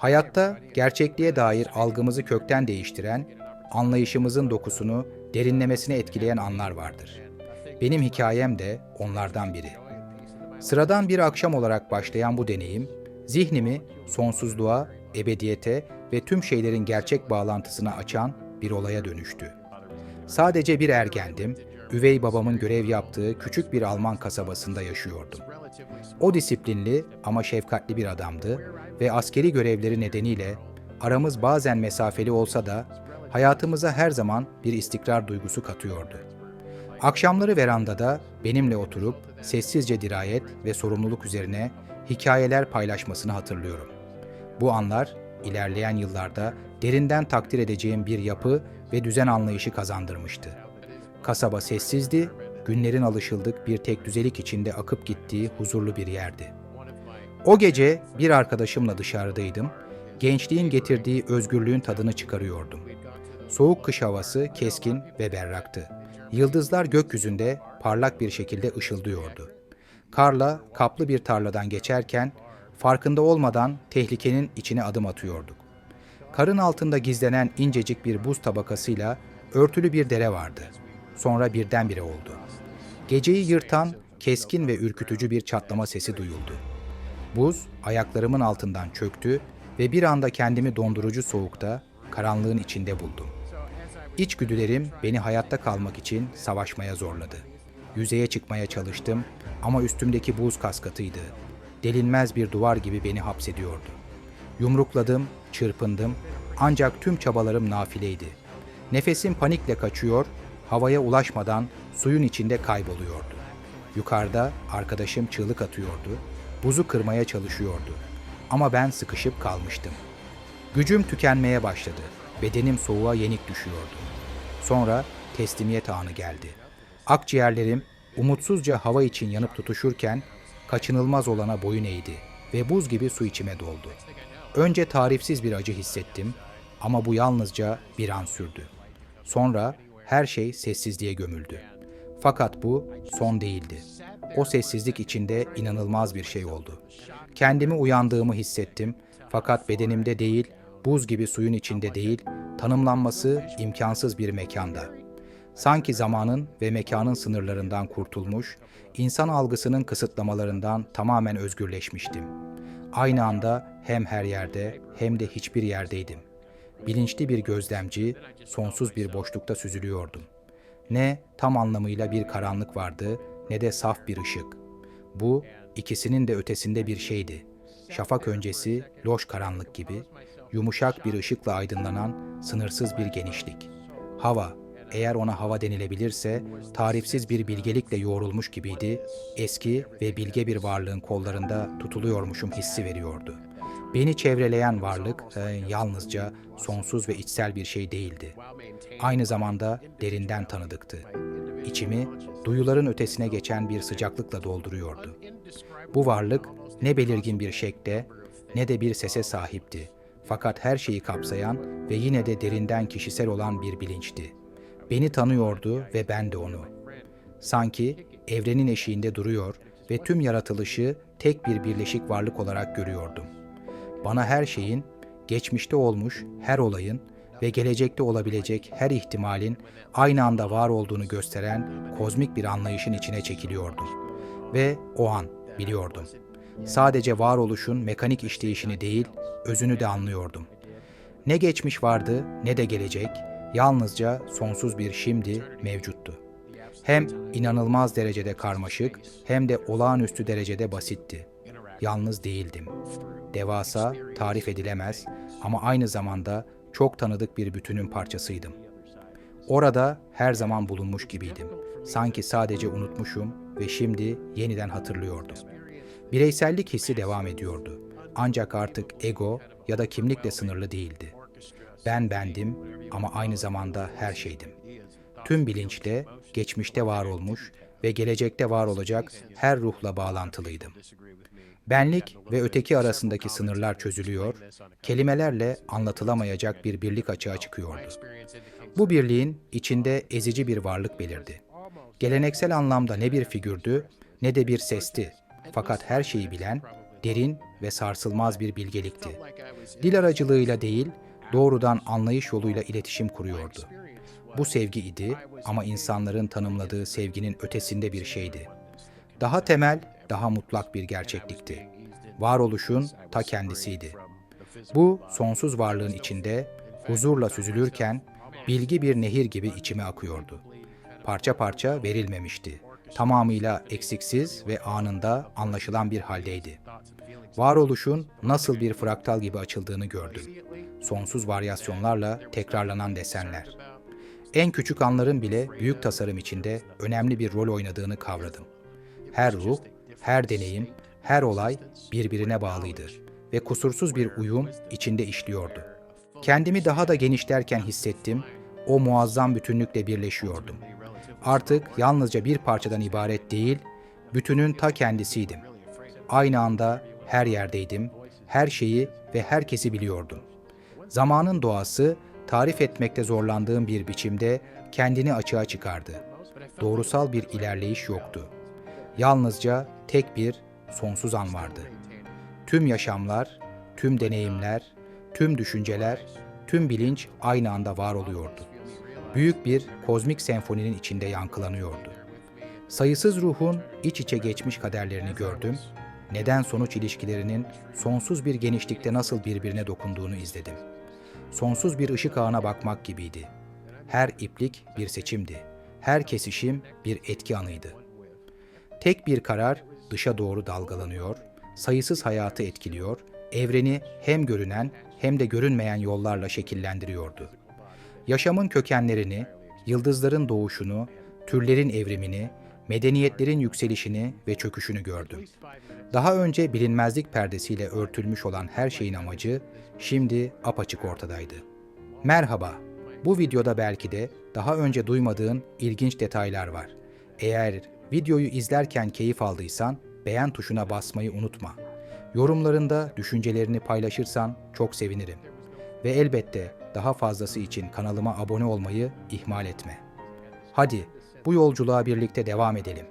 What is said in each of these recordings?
Hayatta gerçekliğe dair algımızı kökten değiştiren, anlayışımızın dokusunu derinlemesine etkileyen anlar vardır. Benim hikayem de onlardan biri. Sıradan bir akşam olarak başlayan bu deneyim, zihnimi sonsuzluğa, ebediyete ve tüm şeylerin gerçek bağlantısına açan bir olaya dönüştü. Sadece bir ergendim, üvey babamın görev yaptığı küçük bir Alman kasabasında yaşıyordum. O disiplinli ama şefkatli bir adamdı ve askeri görevleri nedeniyle aramız bazen mesafeli olsa da hayatımıza her zaman bir istikrar duygusu katıyordu. Akşamları verandada benimle oturup sessizce dirayet ve sorumluluk üzerine hikayeler paylaşmasını hatırlıyorum. Bu anlar ilerleyen yıllarda derinden takdir edeceğim bir yapı ve düzen anlayışı kazandırmıştı. Kasaba sessizdi, günlerin alışıldık bir tekdüzelik içinde akıp gittiği huzurlu bir yerdi. O gece bir arkadaşımla dışarıdaydım, gençliğin getirdiği özgürlüğün tadını çıkarıyordum. Soğuk kış havası keskin ve berraktı. Yıldızlar gökyüzünde parlak bir şekilde ışıldıyordu. Karla kaplı bir tarladan geçerken farkında olmadan tehlikenin içine adım atıyorduk. Karın altında gizlenen incecik bir buz tabakasıyla örtülü bir dere vardı. Sonra birdenbire oldu. Geceyi yırtan keskin ve ürkütücü bir çatlama sesi duyuldu. Buz ayaklarımın altından çöktü ve bir anda kendimi dondurucu soğukta, karanlığın içinde buldum. İçgüdülerim beni hayatta kalmak için savaşmaya zorladı. Yüzeye çıkmaya çalıştım ama üstümdeki buz kaskatıydı. Delinmez bir duvar gibi beni hapsediyordu. Yumrukladım, çırpındım ancak tüm çabalarım nafileydi. Nefesim panikle kaçıyor, havaya ulaşmadan suyun içinde kayboluyordu. Yukarıda arkadaşım çığlık atıyordu, buzu kırmaya çalışıyordu. Ama ben sıkışıp kalmıştım. Gücüm tükenmeye başladı, bedenim soğuğa yenik düşüyordu. Sonra teslimiyet anı geldi. Akciğerlerim umutsuzca hava için yanıp tutuşurken kaçınılmaz olana boyun eğdi ve buz gibi su içime doldu. Önce tarifsiz bir acı hissettim ama bu yalnızca bir an sürdü. Sonra her şey sessizliğe gömüldü. Fakat bu son değildi. O sessizlik içinde inanılmaz bir şey oldu. Kendimi uyandığımı hissettim fakat bedenimde değil, buz gibi suyun içinde değil, tanımlanması imkansız bir mekanda. Sanki zamanın ve mekanın sınırlarından kurtulmuş, insan algısının kısıtlamalarından tamamen özgürleşmiştim. Aynı anda hem her yerde hem de hiçbir yerdeydim. Bilinçli bir gözlemci, sonsuz bir boşlukta süzülüyordum. Ne tam anlamıyla bir karanlık vardı, ne de saf bir ışık. Bu, ikisinin de ötesinde bir şeydi. Şafak öncesi loş karanlık gibi, yumuşak bir ışıkla aydınlanan sınırsız bir genişlik. Hava, eğer ona hava denilebilirse, tarifsiz bir bilgelikle yoğrulmuş gibiydi, eski ve bilge bir varlığın kollarında tutuluyormuşum hissi veriyordu. Beni çevreleyen varlık yalnızca sonsuz ve içsel bir şey değildi. Aynı zamanda derinden tanıdıktı. İçimi duyuların ötesine geçen bir sıcaklıkla dolduruyordu. Bu varlık ne belirgin bir şekle ne de bir sese sahipti. Fakat her şeyi kapsayan ve yine de derinden kişisel olan bir bilinçti. Beni tanıyordu ve ben de onu. Sanki evrenin eşiğinde duruyor ve tüm yaratılışı tek bir birleşik varlık olarak görüyordum. Bana her şeyin, geçmişte olmuş her olayın ve gelecekte olabilecek her ihtimalin aynı anda var olduğunu gösteren kozmik bir anlayışın içine çekiliyordum. Ve o an biliyordum. Sadece varoluşun mekanik işleyişini değil, özünü de anlıyordum. Ne geçmiş vardı ne de gelecek, yalnızca sonsuz bir şimdi mevcuttu. Hem inanılmaz derecede karmaşık hem de olağanüstü derecede basitti. Yalnız değildim. Devasa, tarif edilemez ama aynı zamanda çok tanıdık bir bütünün parçasıydım. Orada her zaman bulunmuş gibiydim. Sanki sadece unutmuşum ve şimdi yeniden hatırlıyordum. Bireysellik hissi devam ediyordu. Ancak artık ego ya da kimlikle sınırlı değildi. Ben bendim ama aynı zamanda her şeydim. Tüm bilinçle, geçmişte var olmuş ve gelecekte var olacak her ruhla bağlantılıydım. Benlik ve öteki arasındaki sınırlar çözülüyor, kelimelerle anlatılamayacak bir birlik açığa çıkıyordu. Bu birliğin içinde ezici bir varlık belirdi. Geleneksel anlamda ne bir figürdü ne de bir sesti. Fakat her şeyi bilen, derin ve sarsılmaz bir bilgelikti. Dil aracılığıyla değil, doğrudan anlayış yoluyla iletişim kuruyordu. Bu sevgi idi ama insanların tanımladığı sevginin ötesinde bir şeydi. Daha temel, daha mutlak bir gerçeklikti. Varoluşun ta kendisiydi. Bu sonsuz varlığın içinde huzurla süzülürken bilgi bir nehir gibi içime akıyordu. Parça parça verilmemişti. Tamamıyla eksiksiz ve anında anlaşılan bir haldeydi. Varoluşun nasıl bir fraktal gibi açıldığını gördüm. Sonsuz varyasyonlarla tekrarlanan desenler. En küçük anların bile büyük tasarım içinde önemli bir rol oynadığını kavradım. Her ruh, her deneyim, her olay birbirine bağlıydı ve kusursuz bir uyum içinde işliyordu. Kendimi daha da genişlerken hissettim, o muazzam bütünlükle birleşiyordum. Artık yalnızca bir parçadan ibaret değil, bütünün ta kendisiydim. Aynı anda her yerdeydim, her şeyi ve herkesi biliyordum. Zamanın doğası, tarif etmekte zorlandığım bir biçimde kendini açığa çıkardı. Doğrusal bir ilerleyiş yoktu. Yalnızca tek bir sonsuz an vardı. Tüm yaşamlar, tüm deneyimler, tüm düşünceler, tüm bilinç aynı anda var oluyordu. Büyük bir kozmik senfoninin içinde yankılanıyordu. Sayısız ruhun iç içe geçmiş kaderlerini gördüm, neden-sonuç ilişkilerinin sonsuz bir genişlikte nasıl birbirine dokunduğunu izledim. Sonsuz bir ışık ağına bakmak gibiydi. Her iplik bir seçimdi. Her kesişim bir etki anıydı. Tek bir karar dışa doğru dalgalanıyor, sayısız hayatı etkiliyor, evreni hem görünen hem de görünmeyen yollarla şekillendiriyordu. Yaşamın kökenlerini, yıldızların doğuşunu, türlerin evrimini, medeniyetlerin yükselişini ve çöküşünü gördüm. Daha önce bilinmezlik perdesiyle örtülmüş olan her şeyin amacı şimdi apaçık ortadaydı. Merhaba, bu videoda belki de daha önce duymadığın ilginç detaylar var. Eğer videoyu izlerken keyif aldıysan beğen tuşuna basmayı unutma. Yorumlarında düşüncelerini paylaşırsan çok sevinirim. Ve elbette daha fazlası için kanalıma abone olmayı ihmal etme. Hadi bu yolculuğa birlikte devam edelim.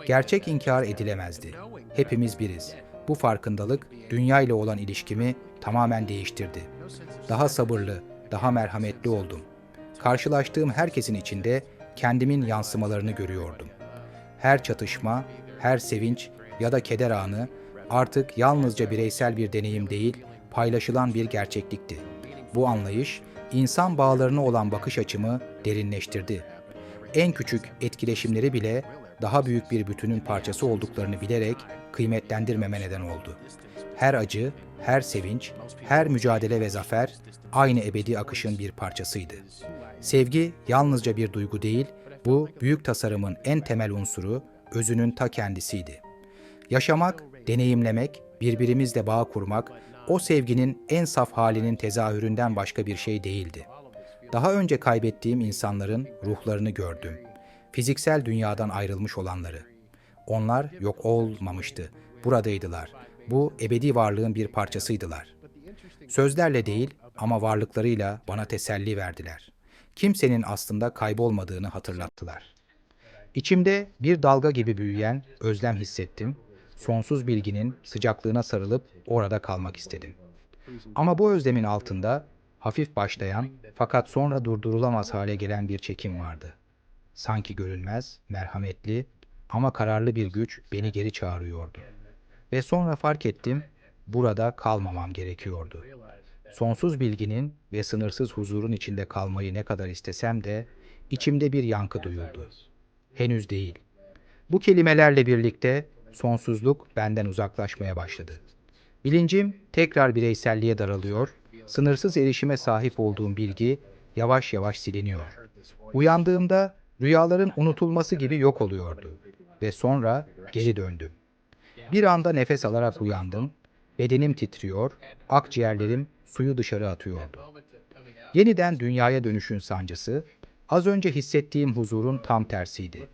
Gerçek inkar edilemezdi. Hepimiz biriz. Bu farkındalık dünya ile olan ilişkimi tamamen değiştirdi. Daha sabırlı, daha merhametli oldum. Karşılaştığım herkesin içinde kendimin yansımalarını görüyordum. Her çatışma, her sevinç ya da keder anı artık yalnızca bireysel bir deneyim değil, paylaşılan bir gerçeklikti. Bu anlayış, insan bağlarına olan bakış açımı derinleştirdi. En küçük etkileşimleri bile daha büyük bir bütünün parçası olduklarını bilerek kıymetlendirmeme neden oldu. Her acı, her sevinç, her mücadele ve zafer aynı ebedi akışın bir parçasıydı. Sevgi yalnızca bir duygu değil, bu büyük tasarımın en temel unsuru, özünün ta kendisiydi. Yaşamak, deneyimlemek, birbirimizle bağ kurmak, o sevginin en saf halinin tezahüründen başka bir şey değildi. Daha önce kaybettiğim insanların ruhlarını gördüm. Fiziksel dünyadan ayrılmış olanları. Onlar yok olmamıştı. Buradaydılar. Bu ebedi varlığın bir parçasıydılar. Sözlerle değil ama varlıklarıyla bana teselli verdiler. Kimsenin aslında kaybolmadığını hatırlattılar. İçimde bir dalga gibi büyüyen özlem hissettim. Sonsuz bilginin sıcaklığına sarılıp orada kalmak istedim. Ama bu özlemin altında hafif başlayan fakat sonra durdurulamaz hale gelen bir çekim vardı. Sanki görünmez, merhametli ama kararlı bir güç beni geri çağırıyordu. Ve sonra fark ettim, burada kalmamam gerekiyordu. Sonsuz bilginin ve sınırsız huzurun içinde kalmayı ne kadar istesem de içimde bir yankı duyuldu. Henüz değil. Bu kelimelerle birlikte sonsuzluk benden uzaklaşmaya başladı. Bilincim tekrar bireyselliğe daralıyor, sınırsız erişime sahip olduğum bilgi yavaş yavaş siliniyor. Uyandığımda rüyaların unutulması gibi yok oluyordu ve sonra geri döndüm. Bir anda nefes alarak uyandım, bedenim titriyor, akciğerlerim suyu dışarı atıyordu. Yeniden dünyaya dönüşün sancısı, az önce hissettiğim huzurun tam tersiydi.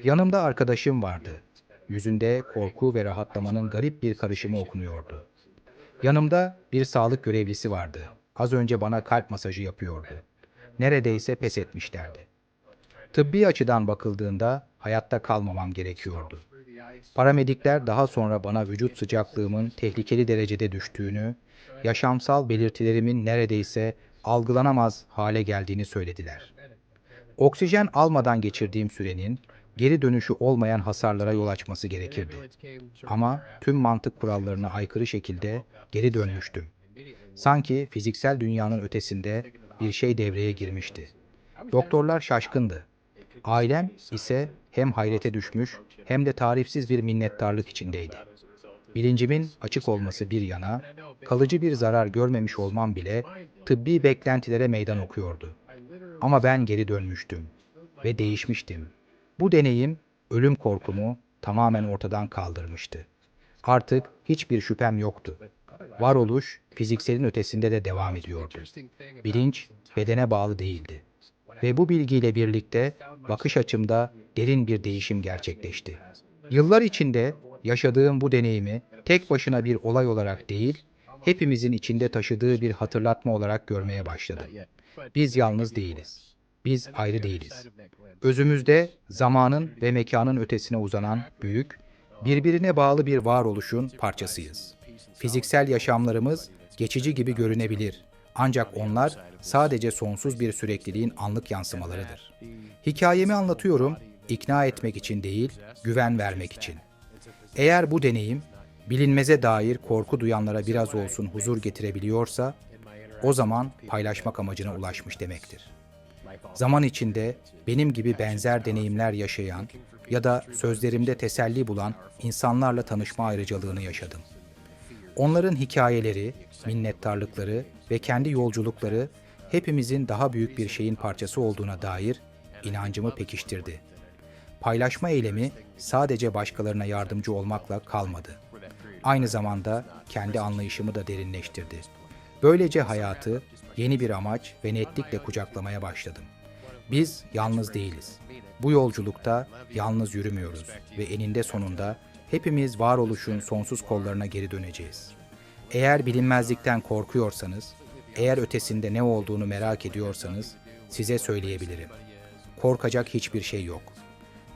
Yanımda arkadaşım vardı. Yüzünde korku ve rahatlamanın garip bir karışımı okunuyordu. Yanımda bir sağlık görevlisi vardı. Az önce bana kalp masajı yapıyordu. Neredeyse pes etmişlerdi. Tıbbi açıdan bakıldığında hayatta kalmamam gerekiyordu. Paramedikler daha sonra bana vücut sıcaklığımın tehlikeli derecede düştüğünü, yaşamsal belirtilerimin neredeyse algılanamaz hale geldiğini söylediler. Oksijen almadan geçirdiğim sürenin geri dönüşü olmayan hasarlara yol açması gerekirdi. Ama tüm mantık kurallarına aykırı şekilde geri dönmüştüm. Sanki fiziksel dünyanın ötesinde bir şey devreye girmişti. Doktorlar şaşkındı. Ailem ise hem hayrete düşmüş hem de tarifsiz bir minnettarlık içindeydi. Bilincimin açık olması bir yana, kalıcı bir zarar görmemiş olmam bile tıbbi beklentilere meydan okuyordu. Ama ben geri dönmüştüm ve değişmiştim. Bu deneyim ölüm korkumu tamamen ortadan kaldırmıştı. Artık hiçbir şüphem yoktu. Varoluş fizikselin ötesinde de devam ediyordu. Bilinç bedene bağlı değildi. Ve bu bilgiyle birlikte bakış açımda derin bir değişim gerçekleşti. Yıllar içinde yaşadığım bu deneyimi tek başına bir olay olarak değil, hepimizin içinde taşıdığı bir hatırlatma olarak görmeye başladım. Biz yalnız değiliz. Biz ayrı değiliz. Özümüzde zamanın ve mekanın ötesine uzanan büyük, birbirine bağlı bir varoluşun parçasıyız. Fiziksel yaşamlarımız geçici gibi görünebilir. Ancak onlar sadece sonsuz bir sürekliliğin anlık yansımalarıdır. Hikayemi anlatıyorum, ikna etmek için değil, güven vermek için. Eğer bu deneyim, bilinmeze dair korku duyanlara biraz olsun huzur getirebiliyorsa, o zaman paylaşmak amacına ulaşmış demektir. Zaman içinde benim gibi benzer deneyimler yaşayan ya da sözlerimde teselli bulan insanlarla tanışma ayrıcalığını yaşadım. Onların hikayeleri, minnettarlıkları ve kendi yolculukları hepimizin daha büyük bir şeyin parçası olduğuna dair inancımı pekiştirdi. Paylaşma eylemi sadece başkalarına yardımcı olmakla kalmadı. Aynı zamanda kendi anlayışımı da derinleştirdi. Böylece hayatı yeni bir amaç ve netlikle kucaklamaya başladım. Biz yalnız değiliz. Bu yolculukta yalnız yürümüyoruz ve eninde sonunda hepimiz varoluşun sonsuz kollarına geri döneceğiz. Eğer bilinmezlikten korkuyorsanız, eğer ötesinde ne olduğunu merak ediyorsanız size söyleyebilirim. Korkacak hiçbir şey yok.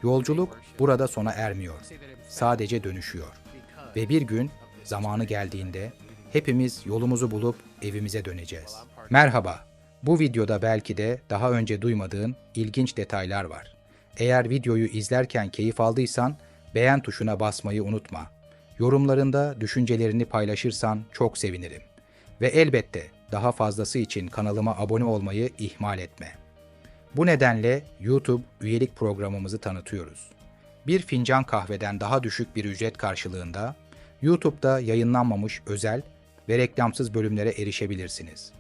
Yolculuk burada sona ermiyor. Sadece dönüşüyor. Ve bir gün zamanı geldiğinde hepimiz yolumuzu bulup evimize döneceğiz. Merhaba. Bu videoda belki de daha önce duymadığın ilginç detaylar var. Eğer videoyu izlerken keyif aldıysan beğen tuşuna basmayı unutma. Yorumlarında düşüncelerini paylaşırsan çok sevinirim. Ve elbette daha fazlası için kanalıma abone olmayı ihmal etme. Bu nedenle YouTube üyelik programımızı tanıtıyoruz. Bir fincan kahveden daha düşük bir ücret karşılığında YouTube'da yayınlanmamış özel ve reklamsız bölümlere erişebilirsiniz.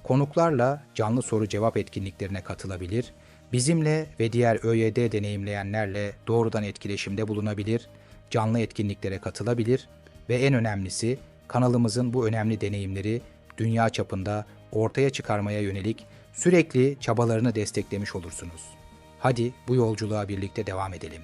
Konuklarla canlı soru cevap etkinliklerine katılabilir, bizimle ve diğer ÖYD deneyimleyenlerle doğrudan etkileşimde bulunabilir, canlı etkinliklere katılabilir ve en önemlisi kanalımızın bu önemli deneyimleri dünya çapında ortaya çıkarmaya yönelik sürekli çabalarını desteklemiş olursunuz. Hadi bu yolculuğa birlikte devam edelim.